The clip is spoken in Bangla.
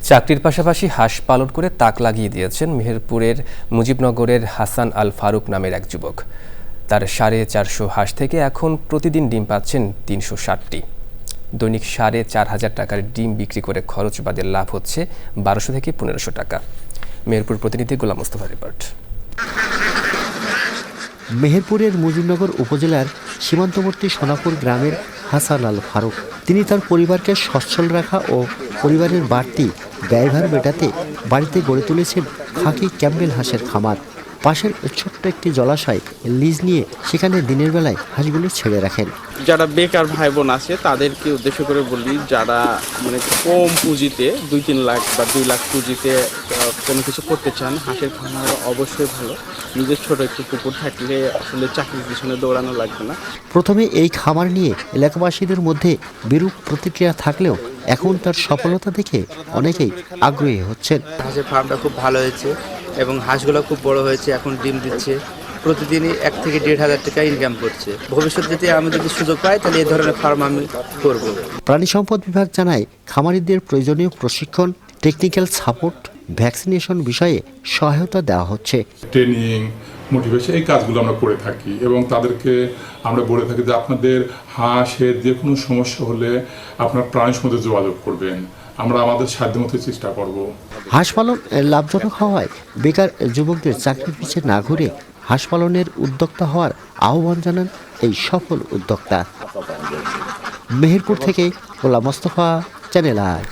চাকরির পাশাপাশি হাঁস পালন করে তাক লাগিয়ে দিয়েছেন মেহেরপুরের মুজিবনগরের হাসান আল ফারুক নামের এক যুবক। তার 450 হাঁস থেকে এখন প্রতিদিন ডিম পাচ্ছেন 360টি। দৈনিক 4,500 টাকার ডিম বিক্রি করে খরচ বাদে লাভ হচ্ছে 1200 থেকে 1500 টাকা। মেহেরপুর প্রতিনিধি গোলাম মোস্তফা রিপোর্ট। মেহেরপুরের মুজিবনগর উপজেলার সীমান্তবর্তী সোনাপুর গ্রামের হাসান আল ফারুক তিনি তার পরিবারকে সচ্ছল রাখা ও পরিবারের বাড়তি ব্যয়ভার মেটাতে বাড়িতে গড়ে তুলেছেন খাকি ক্যাম্বেল হাঁসের খামার। পাশের ছোট্ট একটি জলাশয় লিজ নিয়ে সেখানে দিনের বেলায় হাঁসগুলো ছেড়ে রাখেন। যারা বেকার ভাই বোন আছে তাদেরকে উদ্দেশ্য করে বলি, যারা কম পুঁজিতে 2-3 লাখ বা 2 লাখ পুঁজিতে কোনো কিছু করতে চান, হাঁসের খামার অবশ্যই ভালো। নিজের ছোট একটু পুকুর থাকলে আসলে চাকরির পিছনে দৌড়ানো লাগবে না। প্রথমে এই খামার নিয়ে এলাকাবাসীদের মধ্যে বিরূপ প্রতিক্রিয়া থাকলেও এখন তার সফলতা দেখে অনেকেই আগ্রহী হচ্ছেন। হাঁসের ফার্মটা খুব ভালো হয়েছে এবং হাঁসগুলো খুব বড় হয়েছে, এখন ডিম দিচ্ছে, প্রতিদিনই 1 থেকে 1,500 টাকা ইনকাম করছে। ভবিষ্যতে যদি আমি সুযোগ পাই তাহলে এই ধরনের ফার্ম আমি করব। প্রাণী সম্পদ বিভাগ জানায় খামারিদের প্রয়োজনীয় প্রশিক্ষণ, টেকনিক্যাল সাপোর্ট, ভ্যাকসিনেশন বিষয়ে সহায়তা দেওয়া হচ্ছে। ট্রেনিং, মোটিভেশন এই কাজগুলো আমরা করে থাকি এবং তাদেরকে আমরা বলে থাকি যে আপনাদের হাঁসের যে কোনো সমস্যা হলে আপনার প্রাণী সম্পদে যোগাযোগ করবেন, আমরা আমাদের সাধ্যমতো চেষ্টা করব। হাঁস পালন লাভজনক হওয়ায় বেকার যুবকদের চাকরির পিছিয়ে না ঘুরে হাঁস পালনের উদ্যোক্তা হওয়ার আহ্বান জানান এই সফল উদ্যোক্তা। মেহেরপুর থেকে গোলাম মোস্তফা, চ্যানেল আই।